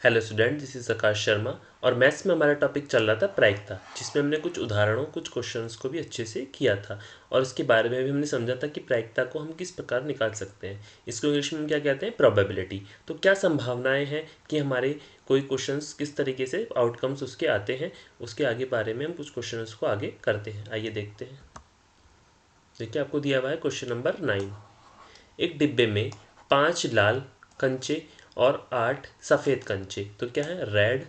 Hello student, this is आकाश शर्मा और maths में हमारा टॉपिक चल रहा था प्रायिकता, जिसमें हमने कुछ उदाहरणों कुछ क्वेश्चंस को भी अच्छे से किया था और उसके बारे में भी हमने समझा था कि प्रायिकता को हम किस प्रकार निकाल सकते हैं। इसको इंग्लिश में हम क्या कहते हैं, प्रोबेबिलिटी। तो क्या संभावनाएं हैं कि हमारे कोई क्वेश्चंस किस तरीके से आउटकम्स उसके आते हैं, उसके आगे बारे में हम कुछ क्वेश्चंस को आगे करते हैं। आइए देखते हैं। देखिए, आपको दिया हुआ है क्वेश्चन नंबर 9। एक डिब्बे में 5 लाल कंचे और 8 सफ़ेद कंचे, तो क्या है, रेड,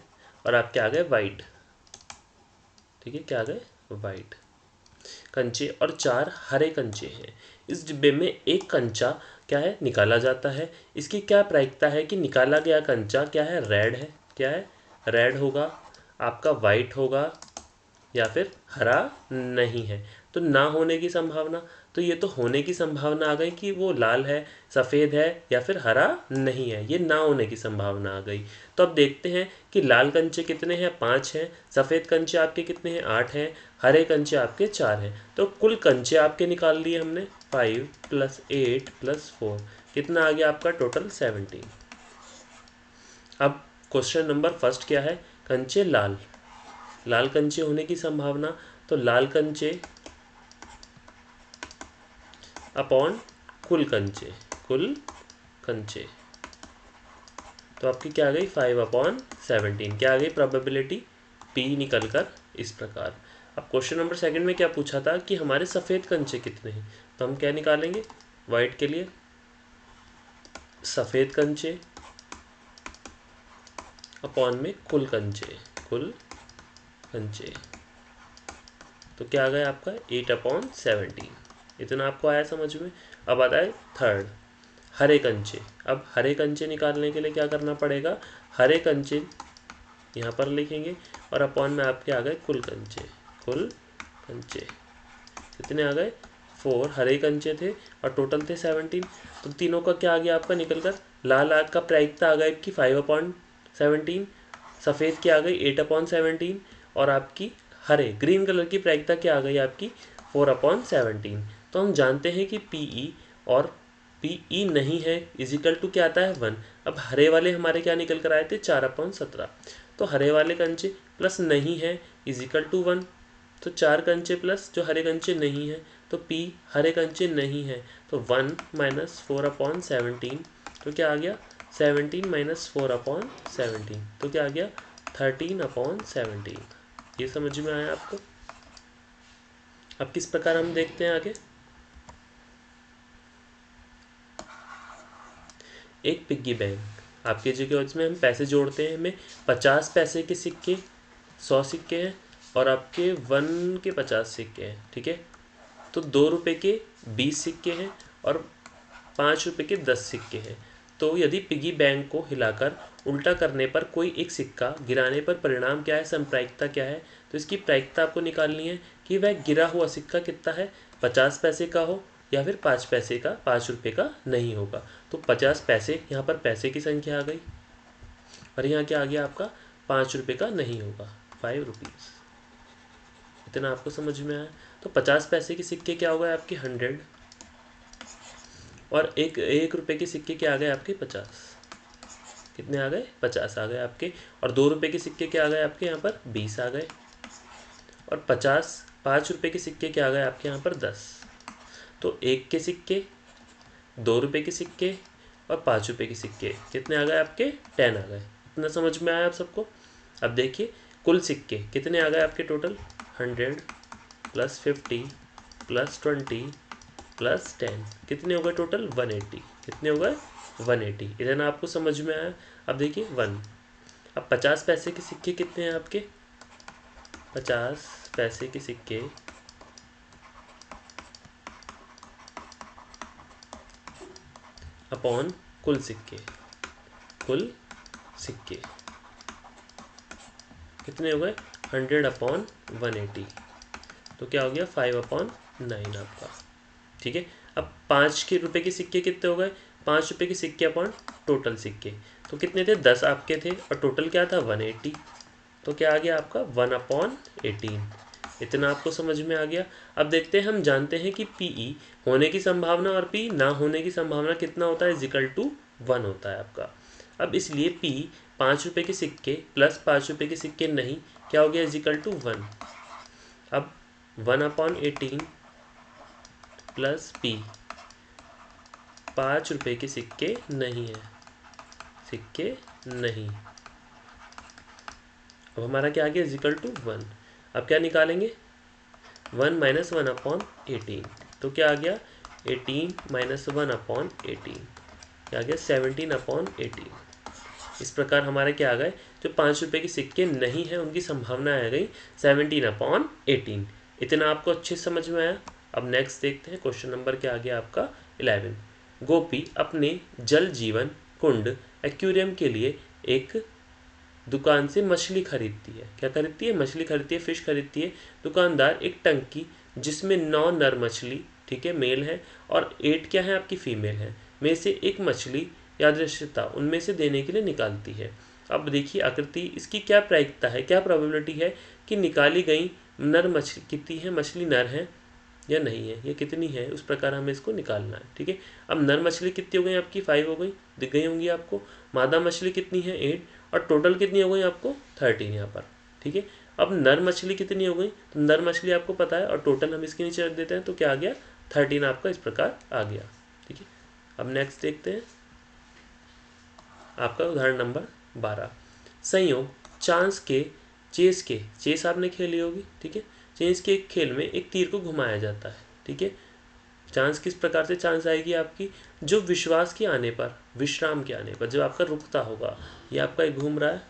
और आपके आ गए वाइट। ठीक है, क्या आ गए, वाइट कंचे और 4 हरे कंचे हैं। इस डिब्बे में एक कंचा क्या है, निकाला जाता है। इसकी क्या प्रायिकता है कि निकाला गया कंचा क्या है, रेड है, क्या है, रेड होगा, आपका वाइट होगा या फिर हरा नहीं है। तो ना होने की संभावना, तो ये तो होने की संभावना आ गई कि वो लाल है, सफ़ेद है या फिर हरा नहीं है, ये ना होने की संभावना आ गई। तो अब देखते हैं कि लाल कंचे कितने हैं, 5 हैं, सफ़ेद कंचे आपके कितने हैं, 8 हैं, हरे कंचे आपके 4 हैं। तो कुल कंचे आपके निकाल लिए हमने, 5 + 8 + 4, कितना आ गया आपका टोटल, 17। अब क्वेश्चन नंबर फर्स्ट क्या है, कंचे लाल, लाल कंचे होने की संभावना, तो लाल कंचे अपॉन कुल कंचे, कुल कंचे, तो आपकी क्या आ गई, 5/17। क्या आ गई प्रोबेबिलिटी, पी निकल कर इस प्रकार। अब क्वेश्चन नंबर सेकंड में क्या पूछा था कि हमारे सफ़ेद कंचे कितने हैं, तो हम क्या निकालेंगे, वाइट के लिए सफ़ेद कंचे अपॉन में कुल कंचे, कुल कंचे, तो क्या आ गया आपका 8/17। इतना आपको आया समझ में। अब आता है थर्ड, हरे कंचे। अब हरे कंचे निकालने के लिए क्या करना पड़ेगा, हरे कंचे यहाँ पर लिखेंगे और अपॉन में आपके आ गए कुल कंचे, कुल कंचे कितने आ गए, 4 हरे कंचे थे और टोटल थे 17। तो तीनों का क्या आ गया आपका निकल कर, लाल आग का प्रायिकता आ गई आपकी 5/17, सफ़ेद की आ गई 8/17 और आपकी हरे ग्रीन कलर की प्रायिकता क्या आ गई आपकी 4/17। तो हम जानते हैं कि पीई और पीई नहीं है इजिकल टू क्या आता है 1। अब हरे वाले हमारे क्या निकल कर आए थे 4/17, तो हरे वाले कंचे प्लस नहीं है इजिकल टू 1, तो 4 कंचे प्लस जो हरे कंचे नहीं है, तो पी हरे कंचे नहीं है, तो 1 - 4/17, तो क्या आ गया 17 - 4/17, तो क्या आ गया 13/17। ये समझ में आया आपको। अब किस प्रकार हम देखते हैं आगे। एक पिग्गी बैंक, आपके जो इसमें हम पैसे जोड़ते हैं, हमें 50 पैसे के सिक्के 100 सिक्के हैं और आपके 1 के 50 सिक्के हैं, ठीक है। तो 2 रुपये के 20 सिक्के हैं और 5 रुपये के 10 सिक्के हैं। तो यदि पिगी बैंक को हिलाकर उल्टा करने पर कोई एक सिक्का गिराने पर परिणाम क्या है, संप्रायिकता क्या है, तो इसकी प्रायिकता आपको निकालनी है कि वह गिरा हुआ सिक्का कितना है, 50 पैसे का हो या फिर 5 पैसे का, 5 रुपये का नहीं होगा। तो 50 पैसे, यहाँ पर पैसे की संख्या आ गई और यहाँ क्या आ गया आपका 5 रुपये का नहीं होगा, 5 रुपीज़। इतना आपको समझ में आया। तो 50 पैसे के सिक्के क्या हो गए आपके 100 और एक रुपये के सिक्के क्या आ गए आपके 50, कितने आ गए 50 आ गए आपके। और 2 रुपये के सिक्के क्या आ गए आपके यहाँ पर 20 आ गए और 5 रुपये के सिक्के क्या आ गए आपके यहाँ पर 10। तो 1 के सिक्के, 2 रुपये के सिक्के और 5 रुपये के सिक्के कितने आ गए आपके 10 आ गए। इतना समझ में आया आप सबको। अब देखिए कुल सिक्के कितने आ गए आपके टोटल, 100 + 50 + 20 + 10 कितने हो गए टोटल 180, कितने हो गए 180। इतना आपको समझ में आया। अब देखिए 1। अब 50 पैसे के सिक्के कितने हैं आपके, 50 पैसे के सिक्के अपॉन कुल सिक्के, कुल सिक्के कितने हो गए 100/180, तो क्या हो गया 5/9 आपका, ठीक है। अब 5 के रुपये के सिक्के कितने हो गए, 5 रुपये के सिक्के अपॉन टोटल सिक्के, तो कितने थे 10 आपके थे और टोटल क्या था 180, तो क्या आ गया आपका 1/18। इतना आपको समझ में आ गया। अब देखते हैं, हम जानते हैं कि पीई होने की संभावना और पी ना होने की संभावना कितना होता है, इजिकल टू 1 होता है आपका। अब इसलिए P 5 रुपये के सिक्के प्लस 5 रुपये के सिक्के नहीं, क्या हो गया, इज इक्वल टू 1। अब 1/18 प्लस P 5 रुपये के सिक्के नहीं है, सिक्के नहीं। अब हमारा क्या आ गया, इज इक्वल टू 1। अब क्या निकालेंगे, 1 - 1/18, तो क्या आ गया, 18 - 1/18, क्या आ गया, 17/18। इस प्रकार हमारे क्या आ गए, जो 5 रुपये के सिक्के नहीं है उनकी संभावना आ गई 17/18। इतना आपको अच्छे से समझ में आया। अब नेक्स्ट देखते हैं, क्वेश्चन नंबर क्या आ गया आपका 11। गोपी अपने जल जीवन कुंड एक्वेरियम के लिए एक दुकान से मछली खरीदती है। क्या खरीदती है, मछली खरीदती है, फिश खरीदती है। दुकानदार एक टंकी जिसमें 9 नर मछली, ठीक है, मेल है, और 8 क्या है आपकी फीमेल है, में से एक मछली यादृच्छिकता उनमें से देने के लिए निकालती है। अब देखिए आकृति, इसकी क्या प्रायिकता है, क्या प्रोबेबिलिटी है कि निकाली गई नर मछली कितनी है, मछली नर है या नहीं है, ये कितनी है, उस प्रकार हमें इसको निकालना है। ठीक है, अब नर मछली कितनी हो गई आपकी, 5 हो गई, दिख गई होंगी आपको। मादा मछली कितनी है, 8, और टोटल कितनी हो गई आपको 13 यहाँ पर। ठीक है, अब नर मछली कितनी हो गई, तो नर मछली आपको पता है, और टोटल हम इसके नीचे रख देते हैं, तो क्या आ गया, 13 आपका इस प्रकार आ गया। ठीक है, अब नेक्स्ट देखते हैं आपका उदाहरण नंबर 12। संयोग चांस के चेस आपने खेली होगी। ठीक है, चेस के एक खेल में एक तीर को घुमाया जाता है। ठीक है, चांस किस प्रकार से चांस आएगी आपकी, जो विश्वास के आने पर, विश्राम के आने पर, जब आपका रुकता होगा, ये आपका एक घूम रहा है,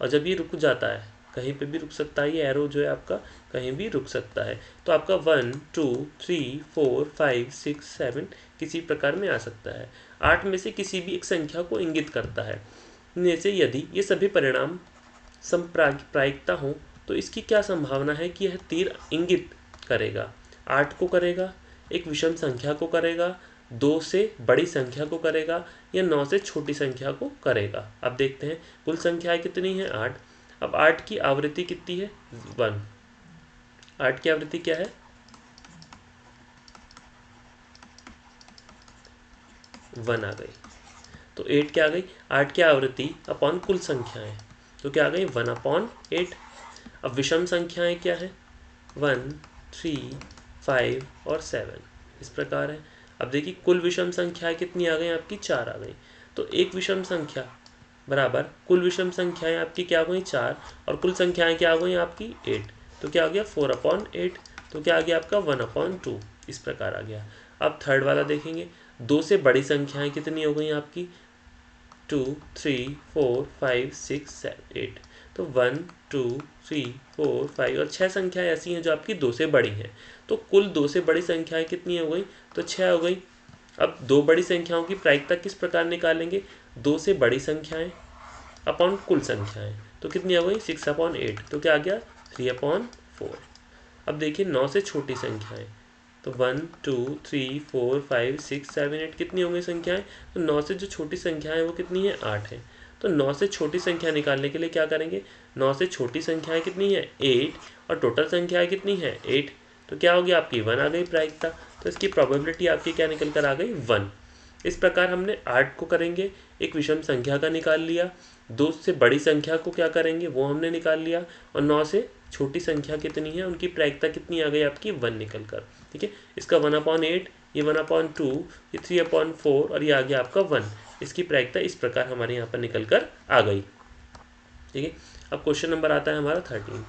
और जब ये रुक जाता है, कहीं पे भी रुक सकता है, ये एरो जो है आपका कहीं भी रुक सकता है, तो आपका 1 2 3 4 5 6 7 किसी प्रकार में आ सकता है। 8 में से किसी भी एक संख्या को इंगित करता है। जैसे यदि ये सभी परिणाम समप्रायिकता हो तो इसकी क्या संभावना है कि यह तीर इंगित करेगा, 8 को करेगा, एक विषम संख्या को करेगा, 2 से बड़ी संख्या को करेगा, या 9 से छोटी संख्या को करेगा। अब देखते हैं कुल संख्याएं कितनी है, 8। अब 8 की आवृत्ति कितनी है, 1। 8 की आवृत्ति क्या है, 1 आ गई, तो 8 क्या आ गई, 8 की आवृत्ति अपॉन कुल संख्याएं, तो क्या आ गई 1/8। अब विषम संख्याएं क्या है, 1 3 5 और 7 इस प्रकार है। अब देखिए कुल विषम संख्याएं कितनी आ गई आपकी, 4 आ गई, तो एक विषम संख्या बराबर कुल विषम संख्याएं आपकी क्या हो गई, 4, और कुल संख्याएं क्या हो गई आपकी 8, तो क्या आ गया 4/8, तो क्या आ गया आपका 1/2, इस प्रकार आ गया। अब थर्ड वाला देखेंगे, 2 से बड़ी संख्याएं कितनी हो गई आपकी, 2 3 4 5 6 7 8, तो 1 2 3 4 5 और 6 संख्याएं ऐसी हैं जो आपकी 2 से बड़ी हैं, तो कुल 2 से बड़ी संख्याएं कितनी हो गई, तो 6 हो गई। अब 2 बड़ी संख्याओं की प्रायिकता किस प्रकार निकालेंगे, 2 से बड़ी संख्याएं अपॉन कुल संख्याएं, तो कितनी हो गई 6/8, तो क्या आ गया 3/4। अब देखिए 9 से छोटी संख्याएं, तो 1 2 3 4 5 6 7 8 कितनी हो गई संख्याएं, तो 9 से जो छोटी संख्या है वो कितनी है, 8 है। तो 9 से छोटी संख्या निकालने के लिए क्या करेंगे, 9 से छोटी संख्याएं कितनी है 8, और टोटल संख्याएं कितनी है 8, तो क्या होगी आपकी 1 आ गई प्रायिकता, तो इसकी प्रोबेबिलिटी आपकी क्या निकल कर आ गई 1। इस प्रकार हमने 8 को करेंगे, एक विषम संख्या का निकाल लिया, 2 से बड़ी संख्या को क्या करेंगे वो हमने निकाल लिया, और 9 से छोटी संख्या कितनी है उनकी प्रायिकता कितनी आ गई आपकी 1 निकल कर। ठीक है, इसका 1/8, ये 1/2, ये 3/4, और ये आ गया आपका 1। इसकी प्रायिकता इस प्रकार हमारे यहाँ पर निकल कर आ गई। ठीक है, अब क्वेश्चन नंबर आता है हमारा 13।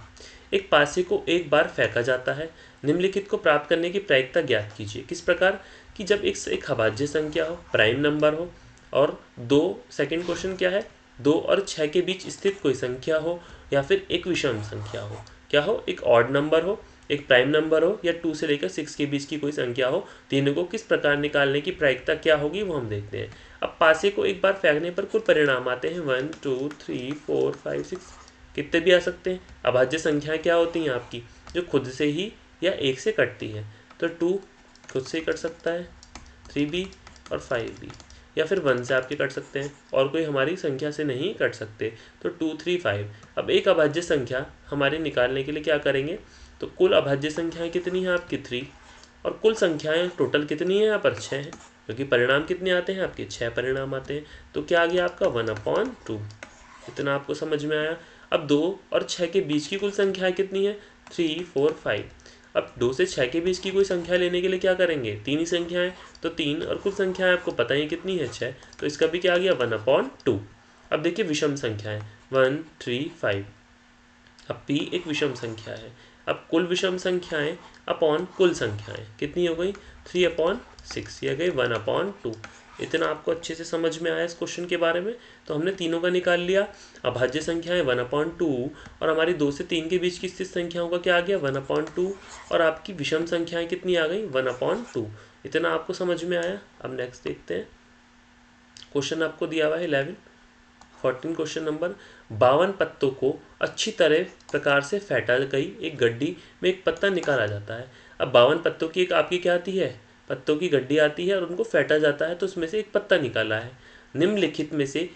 एक पासे को एक बार फेंका जाता है, निम्नलिखित को प्राप्त करने की प्रायिकता ज्ञात कीजिए। किस प्रकार कि जब एक अभाज्य संख्या हो, प्राइम नंबर हो, और 2, सेकंड क्वेश्चन क्या है, 2 और 6 के बीच स्थित कोई संख्या हो, या फिर एक विषम संख्या हो, क्या हो, एक ऑड नंबर हो, एक प्राइम नंबर हो, या 2 से लेकर 6 के बीच की कोई संख्या हो, तीनों को किस प्रकार निकालने की प्रायिकता क्या होगी वो हम देखते हैं। अब पासे को एक बार फेंकने पर कुल परिणाम आते हैं 1 2 3 4 5 6, कितने भी आ सकते हैं। अभाज्य संख्याएं क्या होती हैं आपकी, जो खुद से ही या 1 से कटती है, तो 2 खुद से ही कट सकता है, 3 भी और 5 भी, या फिर 1 से आपके कट सकते हैं, और कोई हमारी संख्या से नहीं कट सकते, तो 2 3 5। अब एक अभाज्य संख्या हमारे निकालने के लिए क्या करेंगे, तो कुल अभाज्य संख्याएं कितनी है आपकी 3, और कुल संख्याएं टोटल कितनी है यहाँ पर 6 है, क्योंकि परिणाम कितने आते हैं आपके, 6 परिणाम आते हैं। तो क्या आ गया आपका 1/2। इतना आपको समझ में आया। अब 2 और 6 के बीच की कुल संख्याएं कितनी है, 3, 4, 5। अब 2 से 6 के बीच की कोई संख्या लेने के लिए क्या करेंगे, 3 ही संख्याएं, तो 3 और कुल संख्याएं आपको पता ही कितनी है, 6। तो इसका भी क्या आ गया 1/2। अब देखिए विषम संख्याएं 1, 3, 5। अब p एक विषम संख्या है। अब कुल विषम संख्याएं अपॉन कुल संख्याएं कितनी हो गई, 3/6, ये गई 1/2। इतना आपको अच्छे से समझ में आया इस क्वेश्चन के बारे में। तो हमने तीनों का निकाल लिया। अभाज्य संख्याएं 1/2 और हमारी 2 से 3 के बीच की स्थित संख्याओं का क्या आ गया 1/2 और आपकी विषम संख्याएं कितनी आ गई 1/2। इतना आपको समझ में आया। अब नेक्स्ट देखते हैं क्वेश्चन आपको दिया हुआ है 14 क्वेश्चन नंबर। 52 पत्तों को अच्छी तरह प्रकार से फेंटा गई एक गड्डी में एक पत्ता निकाला जाता है। अब 52 पत्तों की एक आपकी क्या आती है, पत्तों की गड्डी आती है और उनको फेंटा जाता है, तो उसमें से एक पत्ता निकाला है। निम्नलिखित में से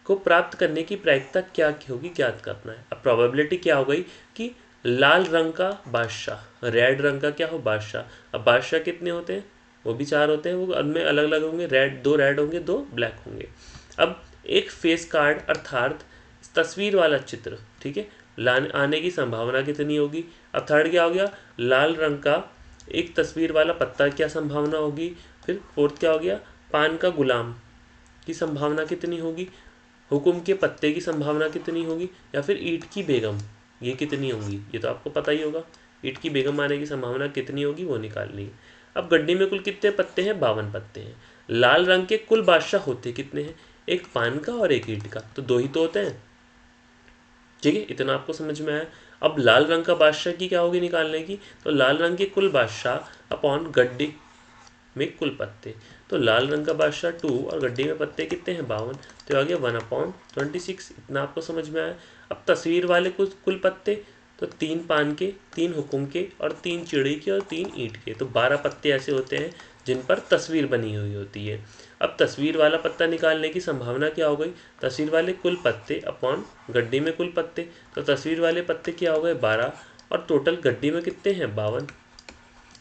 को प्राप्त करने की प्रायिकता क्या होगी, ज्ञात करना है। अब प्रोबेबिलिटी क्या हो गई कि लाल रंग का बादशाह, रेड रंग का क्या हो बादशाह। अब बादशाह कितने होते हैं, वो भी 4 होते हैं, वो उनमें अलग अलग होंगे, दो रेड होंगे, 2 ब्लैक होंगे। अब एक फेस कार्ड अर्थात तस्वीर वाला चित्र, ठीक है, लाने आने की संभावना कितनी होगी। अब थर्ड क्या हो गया, लाल रंग का एक तस्वीर वाला पत्ता, क्या संभावना होगी। फिर फोर्थ क्या हो गया, पान का गुलाम की संभावना कितनी होगी, हुक्म के पत्ते की संभावना कितनी होगी, या फिर ईंट की बेगम ये कितनी होंगी, ये तो आपको पता ही होगा। ईंट की बेगम आने की संभावना कितनी होगी वो निकालनी है। अब गड्डी में कुल कितने पत्ते हैं, 52 पत्ते हैं। लाल रंग के कुल बादशाह होते कितने हैं, एक पान का और एक ईंट का, तो 2 ही तो होते हैं, ठीक है। इतना आपको समझ में आया। अब लाल रंग का बादशाह की क्या होगी निकालने की, तो लाल रंग के कुल बादशाह अपॉन गड्डी में कुल पत्ते। तो लाल रंग का बादशाह 2 और गड्डी में पत्ते कितने हैं 52, तो आ गया 1/26। इतना आपको समझ में आया। अब तस्वीर वाले कुल पत्ते, तो 3 पान के, 3 हुक्म के और 3 चिड़ी के और 3 ईंट के, तो 12 पत्ते ऐसे होते हैं जिन पर तस्वीर बनी हुई होती है। अब तस्वीर वाला पत्ता निकालने की संभावना क्या हो गई, तस्वीर वाले कुल पत्ते अपॉन गड्डी में कुल पत्ते, तो तस्वीर वाले पत्ते क्या हो गए 12 और टोटल गड्डी में कितने हैं 52,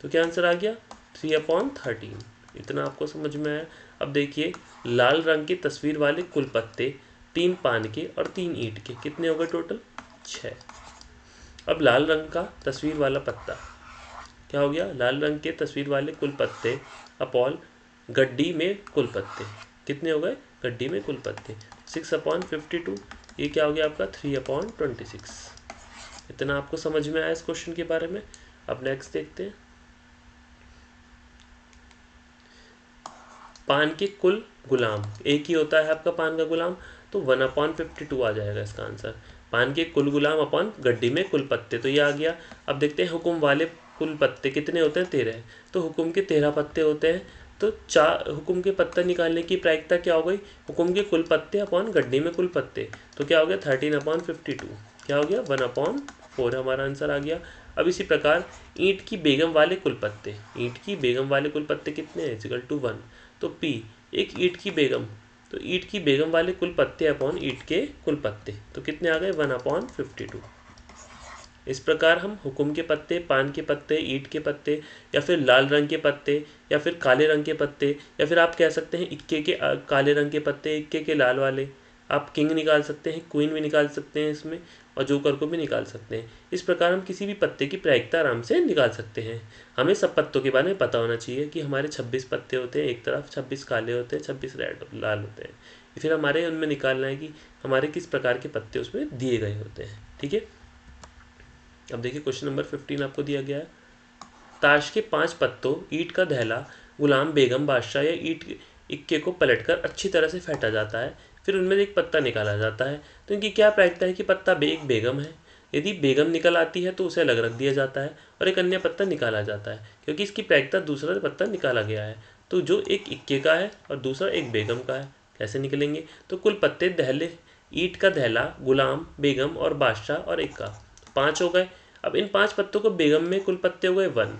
तो क्या आंसर आ गया 3/13। इतना आपको समझ में आया। अब देखिए लाल रंग की तस्वीर वाले कुल पत्ते 3 पान के और 3 ईंट के, कितने हो गए टोटल 6। अब लाल रंग का तस्वीर वाला पत्ता क्या हो गया, लाल रंग के तस्वीर वाले कुल पत्ते अपॉन गड्डी में कुल पत्ते, कितने हो गए गड्डी में कुल पत्ते 6/52। ये क्या हो गया आपका 3/26। इतना आपको समझ में आया इस क्वेश्चन के बारे में। अब नेक्स्ट देखते हैं, पान के कुल गुलाम, एक ही होता है आपका पान का गुलाम, तो 1/52 आ जाएगा इसका आंसर। पान के कुल गुलाम अपॉन गड्डी में कुल पत्ते, तो ये आ गया। अब देखते हैं हुक्म वाले कुल पत्ते कितने होते हैं 13, तो हुक्म के 13 पत्ते होते हैं, तो 4 हुक्म के पत्ते निकालने की प्रायिकता क्या हो गई, हुक्म के कुल पत्ते अपॉन गड्डी में कुल पत्ते, तो क्या हो गया 13/52, क्या हो गया 1/4 हमारा आंसर आ गया। अब इसी प्रकार ईंट की बेगम वाले कुल पत्ते, ईंट की बेगम वाले कुल पत्ते कितने हैं =1, तो P एक ईंट की बेगम, तो ईंट की बेगम वाले कुल पत्ते अपॉन ईंट के कुल पत्ते, तो कितने आ गए 1/52। इस प्रकार हम हुक्म के पत्ते, पान के पत्ते, ईंट के पत्ते, या फिर लाल रंग के पत्ते, या फिर काले रंग के पत्ते, या फिर आप कह सकते हैं इक्के के काले रंग के पत्ते, इक्के के लाल वाले, आप किंग निकाल सकते हैं, क्वीन भी निकाल सकते हैं इसमें, और जोकर को भी निकाल सकते हैं। इस प्रकार हम किसी भी पत्ते की प्रायिकता आराम से निकाल सकते हैं। हमें सब पत्तों के बारे में पता होना चाहिए कि हमारे 26 पत्ते होते हैं एक तरफ, 26 काले होते हैं, 26 लाल होते हैं। फिर हमारे उनमें निकालना है कि हमारे किस प्रकार के पत्ते उसमें दिए गए होते हैं, ठीक है। अब देखिए क्वेश्चन नंबर 15 आपको दिया गया है। ताश के 5 पत्तों, ईंट का दहला, गुलाम, बेगम, बादशाह या ईंट इक्के को पलटकर अच्छी तरह से फेंटा जाता है, फिर उनमें एक पत्ता निकाला जाता है, तो इनकी क्या प्रायिकता है कि पत्ता एक बेगम है। यदि बेगम निकल आती है तो उसे अलग रख दिया जाता है और एक अन्य पत्ता निकाला जाता है, क्योंकि इसकी प्रायिकता दूसरा पत्ता निकाला गया है। तो जो एक इक्के का है और दूसरा एक बेगम का है, कैसे निकलेंगे, तो कुल पत्ते दहले, ईंट का दहला, गुलाम, बेगम और बादशाह और इक्का, 5 हो गए। अब इन 5 पत्तों को बेगम में कुल पत्ते हो गए 1,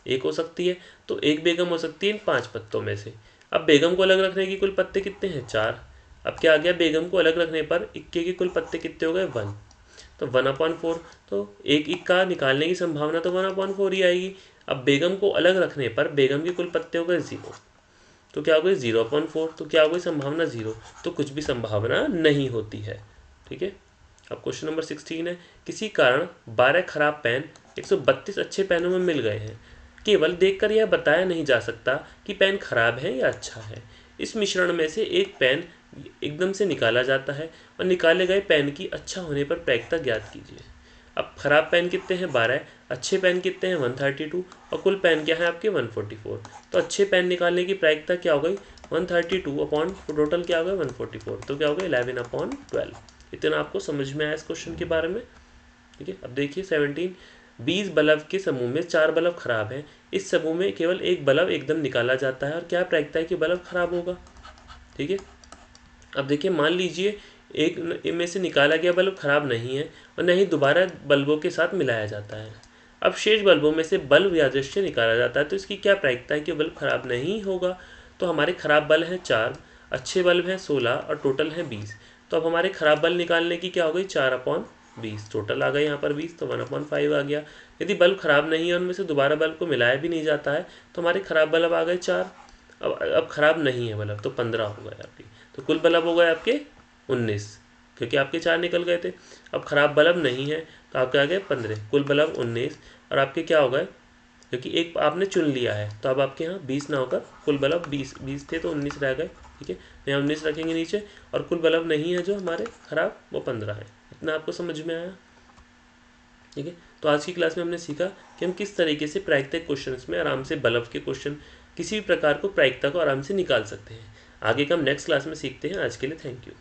एक हो सकती है, तो एक बेगम हो सकती है इन 5 पत्तों में से। अब बेगम को अलग रखने की कुल पत्ते कितने हैं 4। अब क्या आ गया, बेगम को अलग रखने पर इक्के के कुल पत्ते कितने हो गए 1, तो 1/4, तो एक इक्का निकालने की संभावना तो 1/4 ही आएगी। अब बेगम को अलग रखने पर बेगम के कुल पत्ते हो गए 0, तो क्या हो गई 0/4, तो क्या हो गई संभावना 0, तो कुछ भी संभावना नहीं होती है। ठीक है। अब क्वेश्चन नंबर 16 है, किसी कारण 12 खराब पेन 132 अच्छे पेनों में मिल गए हैं। केवल देखकर यह बताया नहीं जा सकता कि पेन खराब है या अच्छा है। इस मिश्रण में से एक पेन एकदम से निकाला जाता है और निकाले गए पेन की अच्छा होने पर प्रायिकता ज्ञात कीजिए। अब खराब पेन कितने हैं 12, अच्छे पेन कितने हैं 132 और कुल पेन क्या है आपके 144। तो अच्छे पेन निकालने की प्रायिकता क्या हो गई 132 अपॉन टोटल क्या हो गया 144, तो क्या हो गया 11/12। इतना आपको समझ में आया इस क्वेश्चन के बारे में। ठीक है। अब देखिए 17, 20 बल्ब के समूह में 4 बल्ब खराब हैं। इस समूह में केवल एक बल्ब एकदम निकाला जाता है और क्या प्रायिकता है कि बल्ब खराब होगा। ठीक है। अब देखिए मान लीजिए एक में से निकाला गया बल्ब खराब नहीं है और न ही दोबारा बल्बों के साथ मिलाया जाता है। अब शेष बल्बों में से बल्ब यादृच्छिक निकाला जाता है, तो इसकी क्या प्रायिकता है कि बल्ब खराब नहीं होगा। तो हमारे खराब बल्ब हैं 4, अच्छे बल्ब हैं 16 और टोटल हैं 20। तो अब हमारे खराब बल्ब निकालने की क्या हो गई 4/20, टोटल आ गए यहाँ पर 20, तो 1/5 आ गया। यदि बल्ब खराब नहीं है उनमें से दोबारा बल्ब को मिलाया भी नहीं जाता है तो हमारे खराब बल्ब आ गए 4। अब खराब नहीं है बल्ब तो 15 हो गए आपकी। तो कुल बल्ब हो गए आपके 19, क्योंकि आपके 4 निकल गए थे। अब खराब बल्ब नहीं है तो आपके आ गए 15, कुल बल्ब 19 और आपके क्या हो गए, क्योंकि एक आपने चुन लिया है तो अब आपके यहाँ 20 ना होकर कुल बल्ब 20 थे तो 19 रह गए। ठीक है। यहाँ 19 रखेंगे नीचे और कुल बल्ब नहीं है जो हमारे खराब वो 15 है। इतना आपको समझ में आया। ठीक है। तो आज की क्लास में हमने सीखा कि हम किस तरीके से प्रायिकता क्वेश्चंस में आराम से बल्ब के क्वेश्चन किसी भी प्रकार को प्रायिकता को आराम से निकाल सकते हैं। आगे का हम नेक्स्ट क्लास में सीखते हैं। आज के लिए थैंक यू।